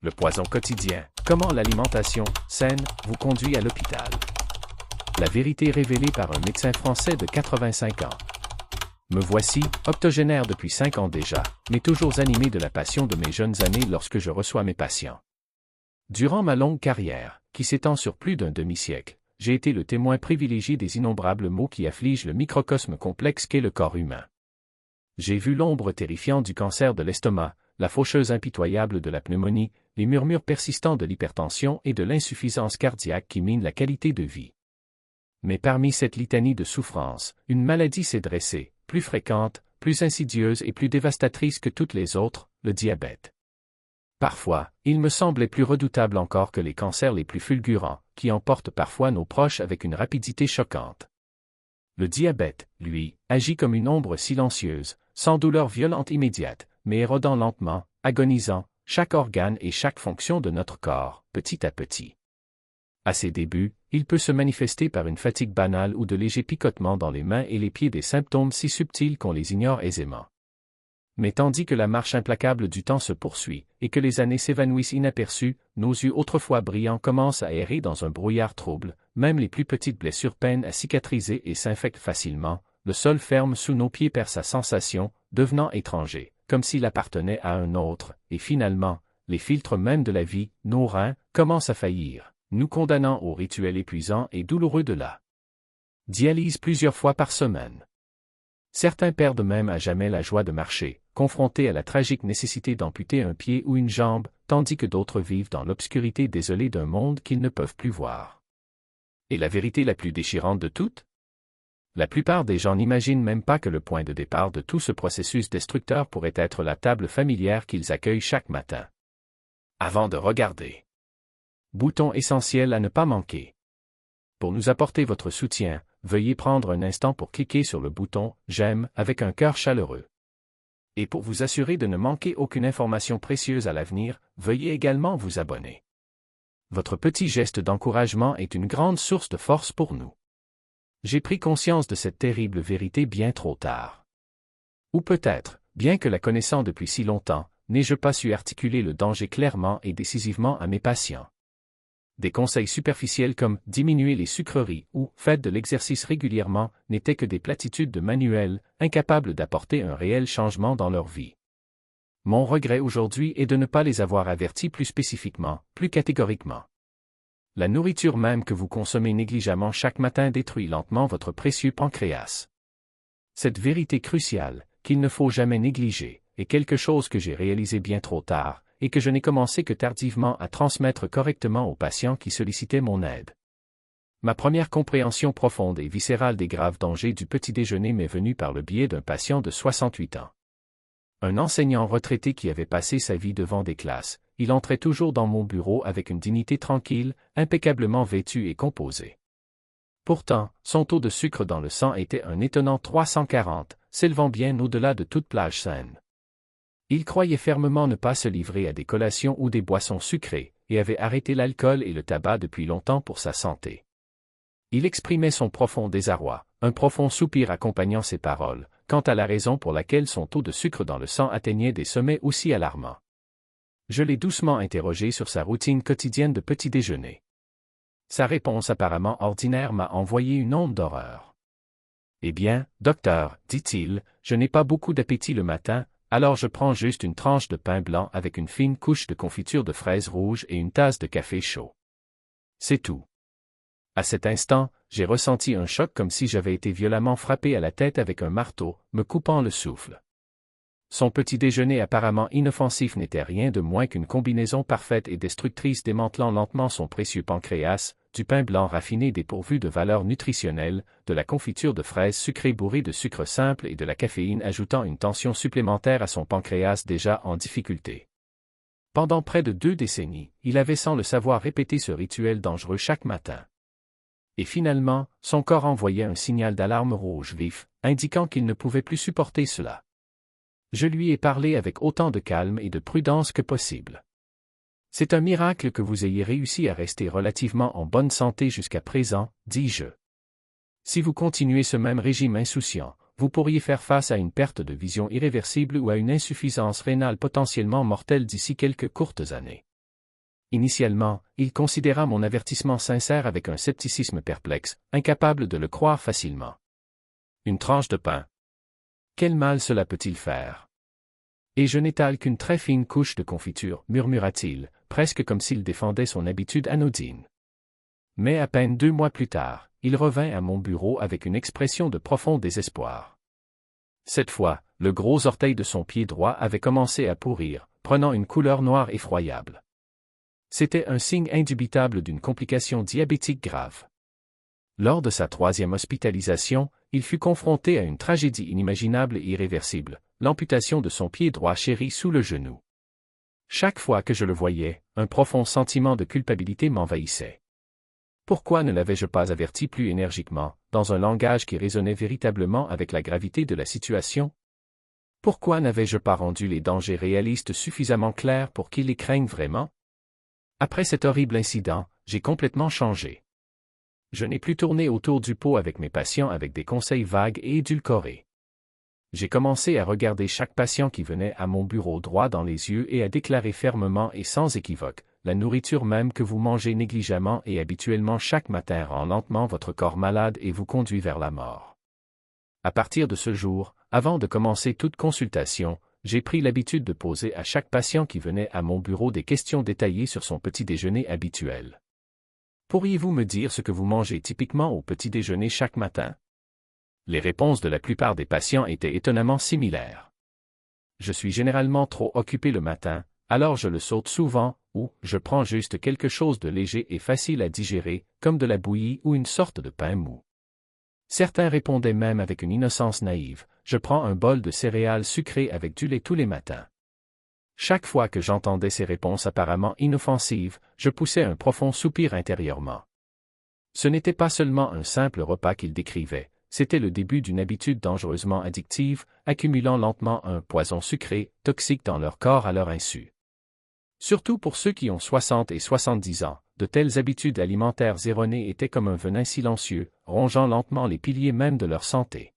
Le poison quotidien. Comment l'alimentation saine vous conduit à l'hôpital. La vérité révélée par un médecin français de 85 ans. Me voici, octogénaire depuis 5 ans déjà, mais toujours animé de la passion de mes jeunes années lorsque je reçois mes patients. Durant ma longue carrière, qui s'étend sur plus d'un demi-siècle, j'ai été le témoin privilégié des innombrables maux qui affligent le microcosme complexe qu'est le corps humain. J'ai vu l'ombre terrifiante du cancer de l'estomac, la faucheuse impitoyable de la pneumonie, les murmures persistants de l'hypertension et de l'insuffisance cardiaque qui minent la qualité de vie. Mais parmi cette litanie de souffrances, une maladie s'est dressée, plus fréquente, plus insidieuse et plus dévastatrice que toutes les autres, le diabète. Parfois, il me semblait plus redoutable encore que les cancers les plus fulgurants, qui emportent parfois nos proches avec une rapidité choquante. Le diabète, lui, agit comme une ombre silencieuse, sans douleur violente immédiate, mais érodant lentement, agonisant, chaque organe et chaque fonction de notre corps, petit à petit. À ses débuts, il peut se manifester par une fatigue banale ou de légers picotements dans les mains et les pieds, des symptômes si subtils qu'on les ignore aisément. Mais tandis que la marche implacable du temps se poursuit, et que les années s'évanouissent inaperçues, nos yeux autrefois brillants commencent à errer dans un brouillard trouble, même les plus petites blessures peinent à cicatriser et s'infectent facilement, le sol ferme sous nos pieds perd sa sensation, devenant étranger, comme s'il appartenait à un autre, et finalement, les filtres mêmes de la vie, nos reins, commencent à faillir, nous condamnant au rituel épuisant et douloureux de la dialyse plusieurs fois par semaine. Certains perdent même à jamais la joie de marcher, confrontés à la tragique nécessité d'amputer un pied ou une jambe, tandis que d'autres vivent dans l'obscurité désolée d'un monde qu'ils ne peuvent plus voir. Et la vérité la plus déchirante de toutes? La plupart des gens n'imaginent même pas que le point de départ de tout ce processus destructeur pourrait être la table familière qu'ils accueillent chaque matin. Avant de regarder. Bouton essentiel à ne pas manquer. Pour nous apporter votre soutien, veuillez prendre un instant pour cliquer sur le bouton « J'aime » avec un cœur chaleureux. Et pour vous assurer de ne manquer aucune information précieuse à l'avenir, veuillez également vous abonner. Votre petit geste d'encouragement est une grande source de force pour nous. J'ai pris conscience de cette terrible vérité bien trop tard. Ou peut-être, bien que la connaissant depuis si longtemps, n'ai-je pas su articuler le danger clairement et décisivement à mes patients. Des conseils superficiels comme « diminuez les sucreries » ou « faites de l'exercice régulièrement » n'étaient que des platitudes de manuel, incapables d'apporter un réel changement dans leur vie. Mon regret aujourd'hui est de ne pas les avoir avertis plus spécifiquement, plus catégoriquement. La nourriture même que vous consommez négligemment chaque matin détruit lentement votre précieux pancréas. Cette vérité cruciale, qu'il ne faut jamais négliger, est quelque chose que j'ai réalisé bien trop tard, et que je n'ai commencé que tardivement à transmettre correctement aux patients qui sollicitaient mon aide. Ma première compréhension profonde et viscérale des graves dangers du petit déjeuner m'est venue par le biais d'un patient de 68 ans. Un enseignant retraité qui avait passé sa vie devant des classes, il entrait toujours dans mon bureau avec une dignité tranquille, impeccablement vêtu et composé. Pourtant, son taux de sucre dans le sang était un étonnant 340, s'élevant bien au-delà de toute plage saine. Il croyait fermement ne pas se livrer à des collations ou des boissons sucrées, et avait arrêté l'alcool et le tabac depuis longtemps pour sa santé. Il exprimait son profond désarroi, un profond soupir accompagnant ses paroles, quant à la raison pour laquelle son taux de sucre dans le sang atteignait des sommets aussi alarmants. Je l'ai doucement interrogé sur sa routine quotidienne de petit déjeuner. Sa réponse apparemment ordinaire m'a envoyé une onde d'horreur. « Eh bien, docteur, dit-il, je n'ai pas beaucoup d'appétit le matin, alors je prends juste une tranche de pain blanc avec une fine couche de confiture de fraises rouges et une tasse de café chaud. C'est tout. » À cet instant, j'ai ressenti un choc comme si j'avais été violemment frappé à la tête avec un marteau, me coupant le souffle. Son petit déjeuner apparemment inoffensif n'était rien de moins qu'une combinaison parfaite et destructrice démantelant lentement son précieux pancréas, du pain blanc raffiné dépourvu de valeur nutritionnelle, de la confiture de fraises sucrées bourrée de sucre simple et de la caféine ajoutant une tension supplémentaire à son pancréas déjà en difficulté. Pendant près de 2 décennies, il avait sans le savoir répété ce rituel dangereux chaque matin. Et finalement, son corps envoyait un signal d'alarme rouge vif, indiquant qu'il ne pouvait plus supporter cela. Je lui ai parlé avec autant de calme et de prudence que possible. C'est un miracle que vous ayez réussi à rester relativement en bonne santé jusqu'à présent, dis-je. Si vous continuez ce même régime insouciant, vous pourriez faire face à une perte de vision irréversible ou à une insuffisance rénale potentiellement mortelle d'ici quelques courtes années. Initialement, il considéra mon avertissement sincère avec un scepticisme perplexe, incapable de le croire facilement. Une tranche de pain. Quel mal cela peut-il faire? Et je n'étale qu'une très fine couche de confiture, murmura-t-il, presque comme s'il défendait son habitude anodine. Mais à peine 2 mois plus tard, il revint à mon bureau avec une expression de profond désespoir. Cette fois, le gros orteil de son pied droit avait commencé à pourrir, prenant une couleur noire effroyable. C'était un signe indubitable d'une complication diabétique grave. Lors de sa 3e hospitalisation, il fut confronté à une tragédie inimaginable et irréversible, l'amputation de son pied droit chéri sous le genou. Chaque fois que je le voyais, un profond sentiment de culpabilité m'envahissait. Pourquoi ne l'avais-je pas averti plus énergiquement, dans un langage qui résonnait véritablement avec la gravité de la situation? Pourquoi n'avais-je pas rendu les dangers réalistes suffisamment clairs pour qu'il les craigne vraiment? Après cet horrible incident, j'ai complètement changé. Je n'ai plus tourné autour du pot avec mes patients avec des conseils vagues et édulcorés. J'ai commencé à regarder chaque patient qui venait à mon bureau droit dans les yeux et à déclarer fermement et sans équivoque, la nourriture même que vous mangez négligemment et habituellement chaque matin rend lentement votre corps malade et vous conduit vers la mort. À partir de ce jour, avant de commencer toute consultation, j'ai pris l'habitude de poser à chaque patient qui venait à mon bureau des questions détaillées sur son petit déjeuner habituel. Pourriez-vous me dire ce que vous mangez typiquement au petit déjeuner chaque matin? Les réponses de la plupart des patients étaient étonnamment similaires. Je suis généralement trop occupé le matin, alors je le saute souvent, ou je prends juste quelque chose de léger et facile à digérer, comme de la bouillie ou une sorte de pain mou. Certains répondaient même avec une innocence naïve, je prends un bol de céréales sucrées avec du lait tous les matins. Chaque fois que j'entendais ces réponses apparemment inoffensives, je poussais un profond soupir intérieurement. Ce n'était pas seulement un simple repas qu'ils décrivaient, c'était le début d'une habitude dangereusement addictive, accumulant lentement un poison sucré, toxique dans leur corps à leur insu. Surtout pour ceux qui ont 60 et 70 ans, de telles habitudes alimentaires erronées étaient comme un venin silencieux, rongeant lentement les piliers même de leur santé.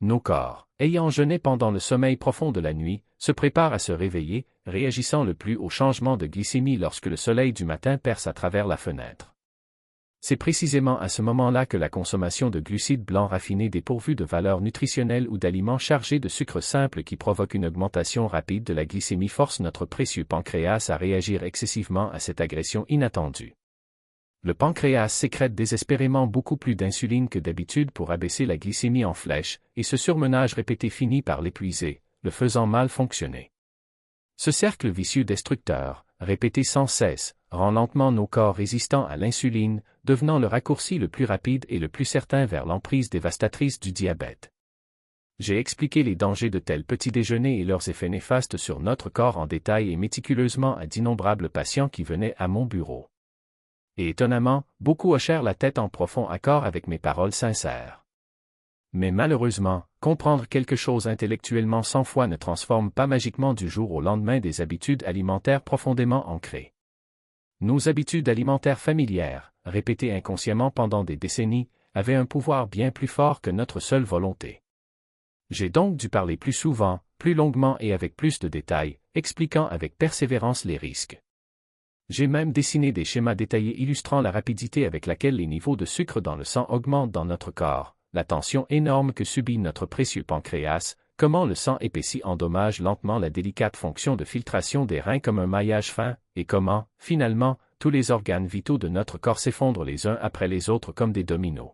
Nos corps, ayant jeûné pendant le sommeil profond de la nuit, se préparent à se réveiller, réagissant le plus au changement de glycémie lorsque le soleil du matin perce à travers la fenêtre. C'est précisément à ce moment-là que la consommation de glucides blancs raffinés dépourvus de valeur nutritionnelle ou d'aliments chargés de sucre simple qui provoquent une augmentation rapide de la glycémie force notre précieux pancréas à réagir excessivement à cette agression inattendue. Le pancréas sécrète désespérément beaucoup plus d'insuline que d'habitude pour abaisser la glycémie en flèche, et ce surmenage répété finit par l'épuiser, le faisant mal fonctionner. Ce cercle vicieux destructeur, répété sans cesse, rend lentement nos corps résistants à l'insuline, devenant le raccourci le plus rapide et le plus certain vers l'emprise dévastatrice du diabète. J'ai expliqué les dangers de tels petits déjeuners et leurs effets néfastes sur notre corps en détail et méticuleusement à d'innombrables patients qui venaient à mon bureau. Et étonnamment, beaucoup hochèrent la tête en profond accord avec mes paroles sincères. Mais malheureusement, comprendre quelque chose intellectuellement sans foi ne transforme pas magiquement du jour au lendemain des habitudes alimentaires profondément ancrées. Nos habitudes alimentaires familières, répétées inconsciemment pendant des décennies, avaient un pouvoir bien plus fort que notre seule volonté. J'ai donc dû parler plus souvent, plus longuement et avec plus de détails, expliquant avec persévérance les risques. J'ai même dessiné des schémas détaillés illustrant la rapidité avec laquelle les niveaux de sucre dans le sang augmentent dans notre corps, la tension énorme que subit notre précieux pancréas, comment le sang épaissi endommage lentement la délicate fonction de filtration des reins comme un maillage fin, et comment, finalement, tous les organes vitaux de notre corps s'effondrent les uns après les autres comme des dominos.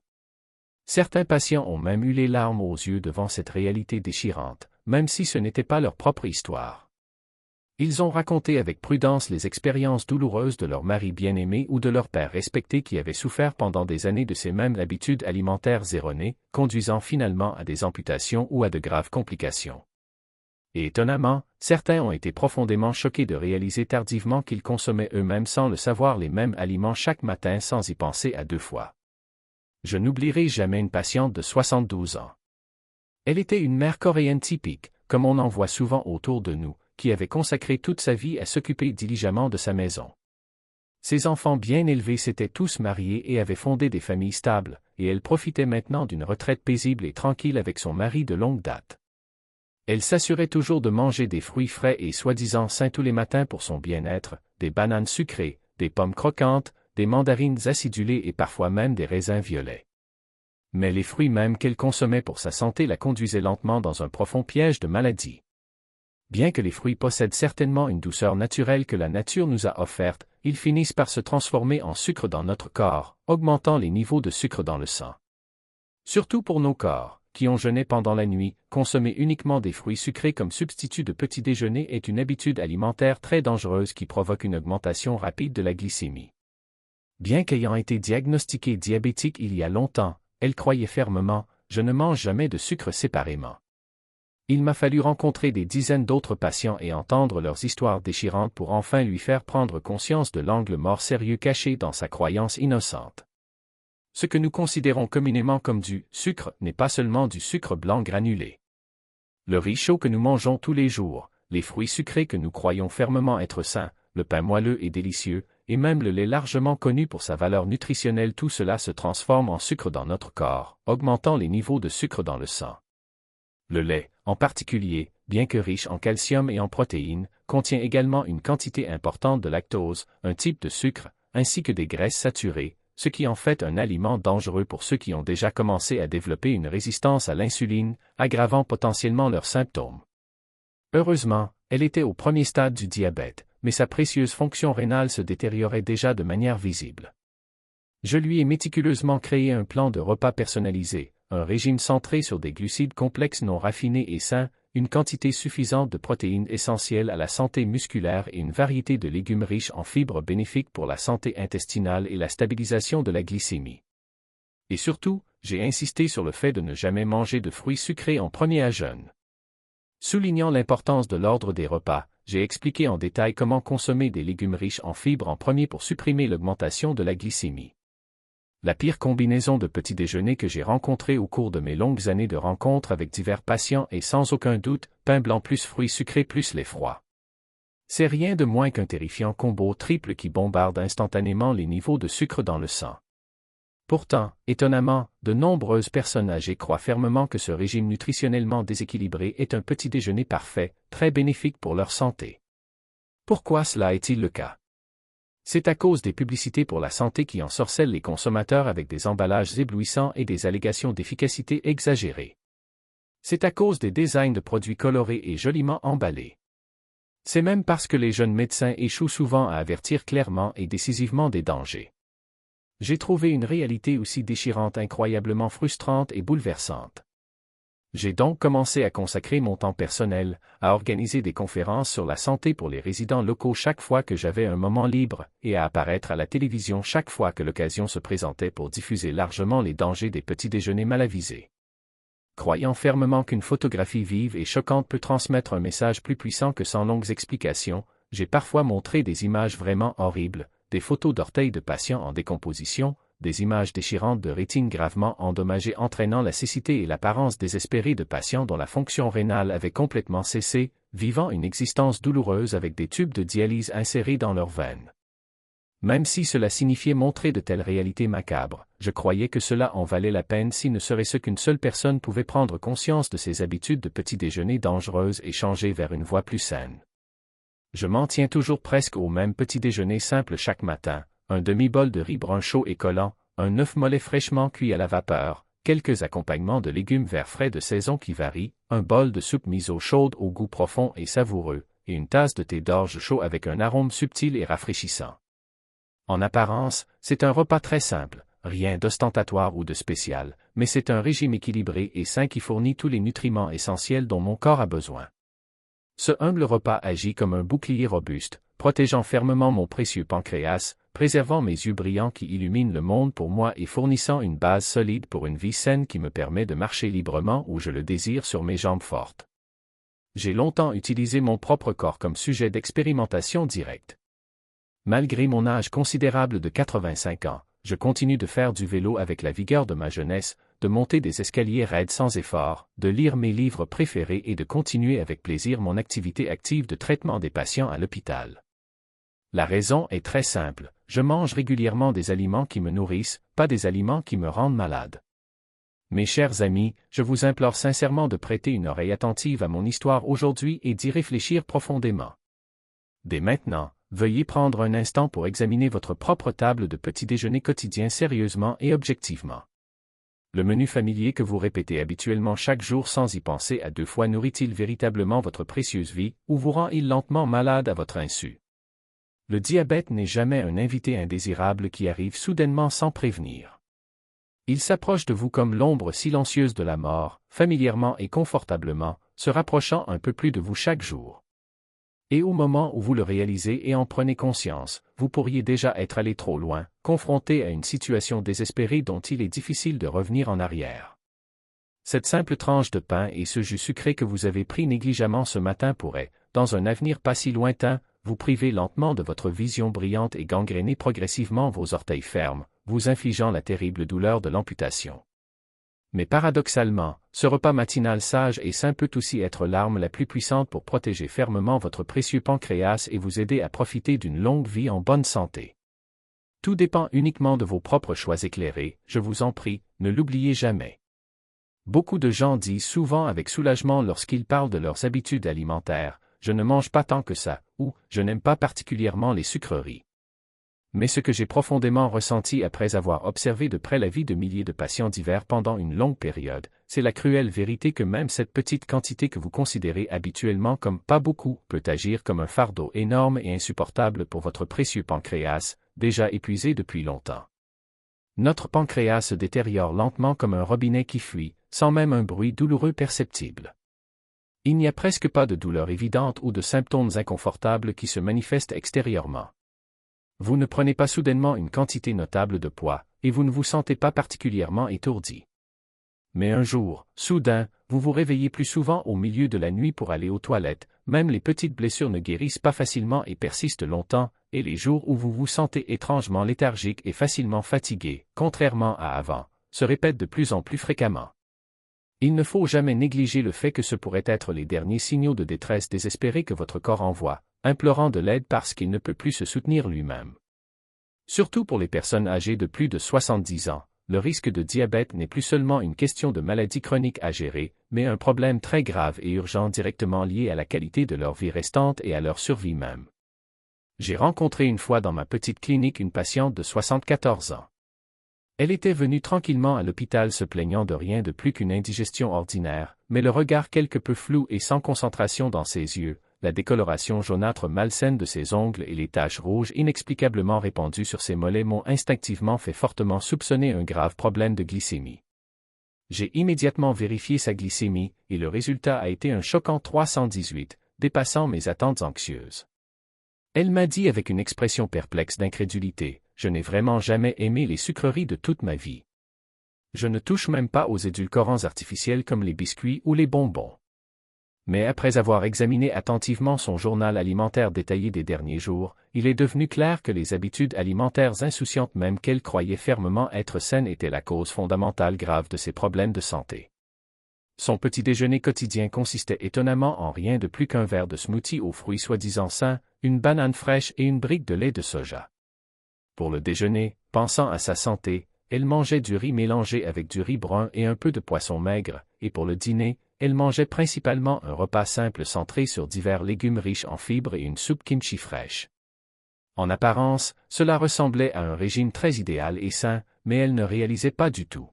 Certains patients ont même eu les larmes aux yeux devant cette réalité déchirante, même si ce n'était pas leur propre histoire. Ils ont raconté avec prudence les expériences douloureuses de leur mari bien-aimé ou de leur père respecté qui avait souffert pendant des années de ces mêmes habitudes alimentaires erronées, conduisant finalement à des amputations ou à de graves complications. Et étonnamment, certains ont été profondément choqués de réaliser tardivement qu'ils consommaient eux-mêmes sans le savoir les mêmes aliments chaque matin sans y penser à 2 fois. Je n'oublierai jamais une patiente de 72 ans. Elle était une mère coréenne typique, comme on en voit souvent autour de nous, qui avait consacré toute sa vie à s'occuper diligemment de sa maison. Ses enfants bien élevés s'étaient tous mariés et avaient fondé des familles stables, et elle profitait maintenant d'une retraite paisible et tranquille avec son mari de longue date. Elle s'assurait toujours de manger des fruits frais et soi-disant sains tous les matins pour son bien-être, des bananes sucrées, des pommes croquantes, des mandarines acidulées et parfois même des raisins violets. Mais les fruits même qu'elle consommait pour sa santé la conduisaient lentement dans un profond piège de maladie. Bien que les fruits possèdent certainement une douceur naturelle que la nature nous a offerte, ils finissent par se transformer en sucre dans notre corps, augmentant les niveaux de sucre dans le sang. Surtout pour nos corps, qui ont jeûné pendant la nuit, consommer uniquement des fruits sucrés comme substitut de petit déjeuner est une habitude alimentaire très dangereuse qui provoque une augmentation rapide de la glycémie. Bien qu'ayant été diagnostiquée diabétique il y a longtemps, elle croyait fermement « je ne mange jamais de sucre séparément ». Il m'a fallu rencontrer des dizaines d'autres patients et entendre leurs histoires déchirantes pour enfin lui faire prendre conscience de l'angle mort sérieux caché dans sa croyance innocente. Ce que nous considérons communément comme du sucre n'est pas seulement du sucre blanc granulé. Le riz chaud que nous mangeons tous les jours, les fruits sucrés que nous croyons fermement être sains, le pain moelleux et délicieux, et même le lait largement connu pour sa valeur nutritionnelle, tout cela se transforme en sucre dans notre corps, augmentant les niveaux de sucre dans le sang. Le lait, en particulier, bien que riche en calcium et en protéines, contient également une quantité importante de lactose, un type de sucre, ainsi que des graisses saturées, ce qui en fait un aliment dangereux pour ceux qui ont déjà commencé à développer une résistance à l'insuline, aggravant potentiellement leurs symptômes. Heureusement, elle était au premier stade du diabète, mais sa précieuse fonction rénale se détériorait déjà de manière visible. Je lui ai méticuleusement créé un plan de repas personnalisé, un régime centré sur des glucides complexes non raffinés et sains, une quantité suffisante de protéines essentielles à la santé musculaire et une variété de légumes riches en fibres bénéfiques pour la santé intestinale et la stabilisation de la glycémie. Et surtout, j'ai insisté sur le fait de ne jamais manger de fruits sucrés en premier à jeûne. Soulignant l'importance de l'ordre des repas, j'ai expliqué en détail comment consommer des légumes riches en fibres en premier pour supprimer l'augmentation de la glycémie. La pire combinaison de petits déjeuners que j'ai rencontrée au cours de mes longues années de rencontres avec divers patients est sans aucun doute, pain blanc plus fruits sucrés plus lait froid. C'est rien de moins qu'un terrifiant combo triple qui bombarde instantanément les niveaux de sucre dans le sang. Pourtant, étonnamment, de nombreuses personnes âgées croient fermement que ce régime nutritionnellement déséquilibré est un petit déjeuner parfait, très bénéfique pour leur santé. Pourquoi cela est-il le cas? C'est à cause des publicités pour la santé qui ensorcellent les consommateurs avec des emballages éblouissants et des allégations d'efficacité exagérées. C'est à cause des designs de produits colorés et joliment emballés. C'est même parce que les jeunes médecins échouent souvent à avertir clairement et décisivement des dangers. J'ai trouvé une réalité aussi déchirante, incroyablement frustrante et bouleversante. J'ai donc commencé à consacrer mon temps personnel, à organiser des conférences sur la santé pour les résidents locaux chaque fois que j'avais un moment libre, et à apparaître à la télévision chaque fois que l'occasion se présentait pour diffuser largement les dangers des petits déjeuners mal avisés. Croyant fermement qu'une photographie vive et choquante peut transmettre un message plus puissant que 100 longues explications, j'ai parfois montré des images vraiment horribles, des photos d'orteils de patients en décomposition, des images déchirantes de rétines gravement endommagées entraînant la cécité et l'apparence désespérée de patients dont la fonction rénale avait complètement cessé, vivant une existence douloureuse avec des tubes de dialyse insérés dans leurs veines. Même si cela signifiait montrer de telles réalités macabres, je croyais que cela en valait la peine si ne serait-ce qu'une seule personne pouvait prendre conscience de ses habitudes de petit déjeuner dangereuses et changer vers une voie plus saine. Je m'en tiens toujours presque au même petit déjeuner simple chaque matin, un demi-bol de riz brun chaud et collant, un œuf mollet fraîchement cuit à la vapeur, quelques accompagnements de légumes verts frais de saison qui varient, un bol de soupe miso chaude au goût profond et savoureux, et une tasse de thé d'orge chaud avec un arôme subtil et rafraîchissant. En apparence, c'est un repas très simple, rien d'ostentatoire ou de spécial, mais c'est un régime équilibré et sain qui fournit tous les nutriments essentiels dont mon corps a besoin. Ce humble repas agit comme un bouclier robuste, protégeant fermement mon précieux pancréas, préservant mes yeux brillants qui illuminent le monde pour moi et fournissant une base solide pour une vie saine qui me permet de marcher librement où je le désire sur mes jambes fortes. J'ai longtemps utilisé mon propre corps comme sujet d'expérimentation directe. Malgré mon âge considérable de 85 ans, je continue de faire du vélo avec la vigueur de ma jeunesse, de monter des escaliers raides sans effort, de lire mes livres préférés et de continuer avec plaisir mon activité active de traitement des patients à l'hôpital. La raison est très simple, je mange régulièrement des aliments qui me nourrissent, pas des aliments qui me rendent malade. Mes chers amis, je vous implore sincèrement de prêter une oreille attentive à mon histoire aujourd'hui et d'y réfléchir profondément. Dès maintenant, veuillez prendre un instant pour examiner votre propre table de petit déjeuner quotidien sérieusement et objectivement. Le menu familier que vous répétez habituellement chaque jour sans y penser à deux fois nourrit-il véritablement votre précieuse vie ou vous rend-il lentement malade à votre insu? Le diabète n'est jamais un invité indésirable qui arrive soudainement sans prévenir. Il s'approche de vous comme l'ombre silencieuse de la mort, familièrement et confortablement, se rapprochant un peu plus de vous chaque jour. Et au moment où vous le réalisez et en prenez conscience, vous pourriez déjà être allé trop loin, confronté à une situation désespérée dont il est difficile de revenir en arrière. Cette simple tranche de pain et ce jus sucré que vous avez pris négligemment ce matin pourrait, dans un avenir pas si lointain, vous priver lentement de votre vision brillante et gangréner progressivement vos orteils fermes, vous infligeant la terrible douleur de l'amputation. Mais paradoxalement, ce repas matinal sage et sain peut aussi être l'arme la plus puissante pour protéger fermement votre précieux pancréas et vous aider à profiter d'une longue vie en bonne santé. Tout dépend uniquement de vos propres choix éclairés, je vous en prie, ne l'oubliez jamais. Beaucoup de gens disent souvent avec soulagement lorsqu'ils parlent de leurs habitudes alimentaires, « Je ne mange pas tant que ça » ou « Je n'aime pas particulièrement les sucreries ». Mais ce que j'ai profondément ressenti après avoir observé de près la vie de milliers de patients divers pendant une longue période, c'est la cruelle vérité que même cette petite quantité que vous considérez habituellement comme pas beaucoup peut agir comme un fardeau énorme et insupportable pour votre précieux pancréas, déjà épuisé depuis longtemps. Notre pancréas se détériore lentement comme un robinet qui fuit, sans même un bruit douloureux perceptible. Il n'y a presque pas de douleur évidente ou de symptômes inconfortables qui se manifestent extérieurement. Vous ne prenez pas soudainement une quantité notable de poids, et vous ne vous sentez pas particulièrement étourdi. Mais un jour, soudain, vous vous réveillez plus souvent au milieu de la nuit pour aller aux toilettes, même les petites blessures ne guérissent pas facilement et persistent longtemps, et les jours où vous vous sentez étrangement léthargique et facilement fatigué, contrairement à avant, se répètent de plus en plus fréquemment. Il ne faut jamais négliger le fait que ce pourraient être les derniers signaux de détresse désespérés que votre corps envoie, implorant de l'aide parce qu'il ne peut plus se soutenir lui-même. Surtout pour les personnes âgées de plus de 70 ans, le risque de diabète n'est plus seulement une question de maladie chronique à gérer, mais un problème très grave et urgent directement lié à la qualité de leur vie restante et à leur survie même. J'ai rencontré une fois dans ma petite clinique une patiente de 74 ans. Elle était venue tranquillement à l'hôpital se plaignant de rien de plus qu'une indigestion ordinaire, mais le regard quelque peu flou et sans concentration dans ses yeux, la décoloration jaunâtre malsaine de ses ongles et les taches rouges inexplicablement répandues sur ses mollets m'ont instinctivement fait fortement soupçonner un grave problème de glycémie. J'ai immédiatement vérifié sa glycémie, et le résultat a été un choquant 318, dépassant mes attentes anxieuses. Elle m'a dit avec une expression perplexe d'incrédulité, « Je n'ai vraiment jamais aimé les sucreries de toute ma vie. Je ne touche même pas aux édulcorants artificiels comme les biscuits ou les bonbons. » Mais après avoir examiné attentivement son journal alimentaire détaillé des derniers jours, il est devenu clair que les habitudes alimentaires insouciantes même qu'elle croyait fermement être saines étaient la cause fondamentale grave de ses problèmes de santé. Son petit déjeuner quotidien consistait étonnamment en rien de plus qu'un verre de smoothie aux fruits soi-disant sains, une banane fraîche et une brique de lait de soja. Pour le déjeuner, pensant à sa santé, elle mangeait du riz mélangé avec du riz brun et un peu de poisson maigre, et pour le dîner, elle mangeait principalement un repas simple centré sur divers légumes riches en fibres et une soupe kimchi fraîche. En apparence, cela ressemblait à un régime très idéal et sain, mais elle ne réalisait pas du tout.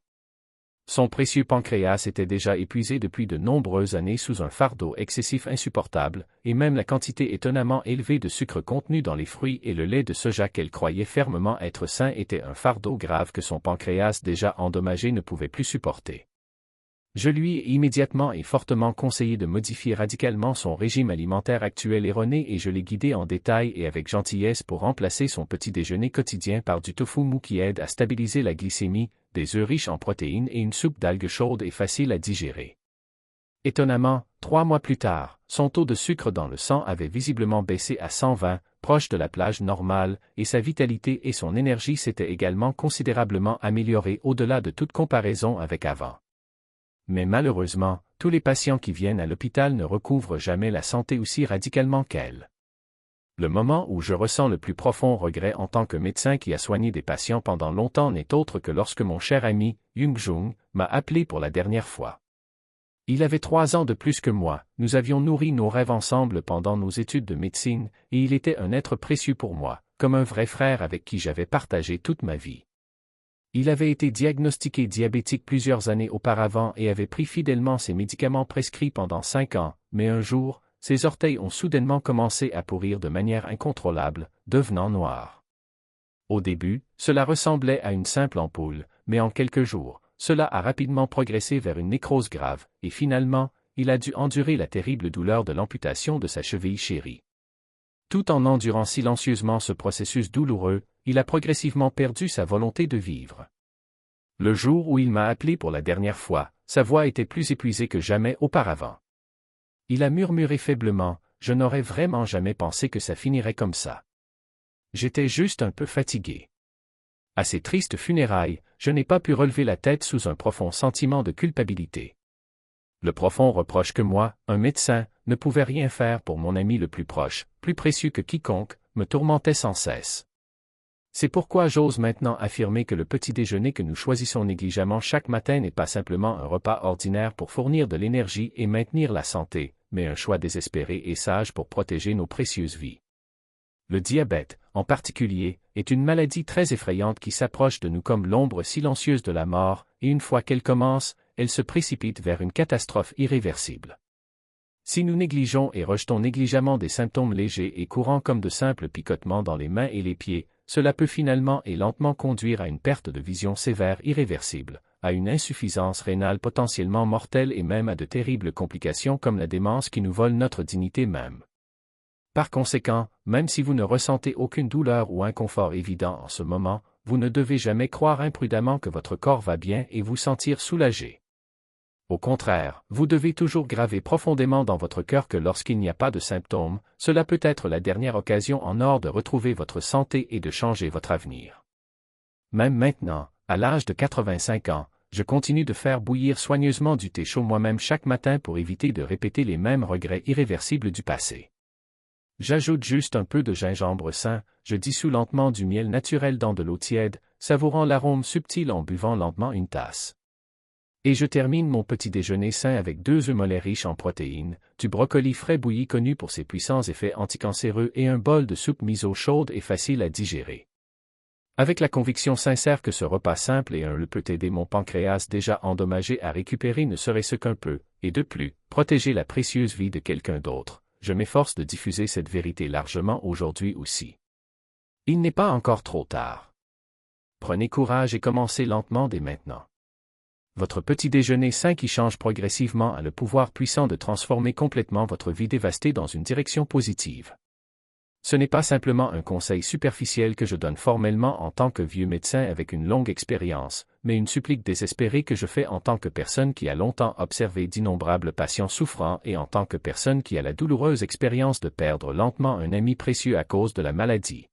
Son précieux pancréas était déjà épuisé depuis de nombreuses années sous un fardeau excessif insupportable, et même la quantité étonnamment élevée de sucre contenu dans les fruits et le lait de soja qu'elle croyait fermement être sain était un fardeau grave que son pancréas déjà endommagé ne pouvait plus supporter. Je lui ai immédiatement et fortement conseillé de modifier radicalement son régime alimentaire actuel erroné et je l'ai guidé en détail et avec gentillesse pour remplacer son petit déjeuner quotidien par du tofu mou qui aide à stabiliser la glycémie, des œufs riches en protéines et une soupe d'algues chaude et facile à digérer. Étonnamment, 3 mois plus tard, son taux de sucre dans le sang avait visiblement baissé à 120, proche de la plage normale, et sa vitalité et son énergie s'étaient également considérablement améliorées au-delà de toute comparaison avec avant. Mais malheureusement, tous les patients qui viennent à l'hôpital ne recouvrent jamais la santé aussi radicalement qu'elle. Le moment où je ressens le plus profond regret en tant que médecin qui a soigné des patients pendant longtemps n'est autre que lorsque mon cher ami, Yung Jung, m'a appelé pour la dernière fois. Il avait 3 ans de plus que moi, nous avions nourri nos rêves ensemble pendant nos études de médecine, et il était un être précieux pour moi, comme un vrai frère avec qui j'avais partagé toute ma vie. Il avait été diagnostiqué diabétique plusieurs années auparavant et avait pris fidèlement ses médicaments prescrits pendant 5 ans, mais un jour, ses orteils ont soudainement commencé à pourrir de manière incontrôlable, devenant noirs. Au début, cela ressemblait à une simple ampoule, mais en quelques jours, cela a rapidement progressé vers une nécrose grave, et finalement, il a dû endurer la terrible douleur de l'amputation de sa cheville chérie. Tout en endurant silencieusement ce processus douloureux, il a progressivement perdu sa volonté de vivre. Le jour où il m'a appelé pour la dernière fois, sa voix était plus épuisée que jamais auparavant. Il a murmuré faiblement, « Je n'aurais vraiment jamais pensé que ça finirait comme ça. J'étais juste un peu fatigué. » À ces tristes funérailles, je n'ai pas pu relever la tête sous un profond sentiment de culpabilité. Le profond reproche que moi, un médecin, ne pouvais rien faire pour mon ami le plus proche, plus précieux que quiconque, me tourmentait sans cesse. C'est pourquoi j'ose maintenant affirmer que le petit déjeuner que nous choisissons négligemment chaque matin n'est pas simplement un repas ordinaire pour fournir de l'énergie et maintenir la santé, mais un choix désespéré et sage pour protéger nos précieuses vies. Le diabète, en particulier, est une maladie très effrayante qui s'approche de nous comme l'ombre silencieuse de la mort, et une fois qu'elle commence, elle se précipite vers une catastrophe irréversible. Si nous négligeons et rejetons négligemment des symptômes légers et courants comme de simples picotements dans les mains et les pieds, cela peut finalement et lentement conduire à une perte de vision sévère irréversible, à une insuffisance rénale potentiellement mortelle et même à de terribles complications comme la démence qui nous vole notre dignité même. Par conséquent, même si vous ne ressentez aucune douleur ou inconfort évident en ce moment, vous ne devez jamais croire imprudemment que votre corps va bien et vous sentir soulagé. Au contraire, vous devez toujours graver profondément dans votre cœur que lorsqu'il n'y a pas de symptômes, cela peut être la dernière occasion en or de retrouver votre santé et de changer votre avenir. Même maintenant, à l'âge de 85 ans, je continue de faire bouillir soigneusement du thé chaud moi-même chaque matin pour éviter de répéter les mêmes regrets irréversibles du passé. J'ajoute juste un peu de gingembre sain, je dissous lentement du miel naturel dans de l'eau tiède, savourant l'arôme subtil en buvant lentement une tasse. Et je termine mon petit déjeuner sain avec 2 œufs mollets riches en protéines, du brocoli frais bouilli connu pour ses puissants effets anticancéreux et un bol de soupe miso chaude et facile à digérer. Avec la conviction sincère que ce repas simple et un peut aider mon pancréas déjà endommagé à récupérer ne serait-ce qu'un peu, et de plus, protéger la précieuse vie de quelqu'un d'autre, je m'efforce de diffuser cette vérité largement aujourd'hui aussi. Il n'est pas encore trop tard. Prenez courage et commencez lentement dès maintenant. Votre petit déjeuner sain qui change progressivement a le pouvoir puissant de transformer complètement votre vie dévastée dans une direction positive. Ce n'est pas simplement un conseil superficiel que je donne formellement en tant que vieux médecin avec une longue expérience, mais une supplique désespérée que je fais en tant que personne qui a longtemps observé d'innombrables patients souffrants et en tant que personne qui a la douloureuse expérience de perdre lentement un ami précieux à cause de la maladie.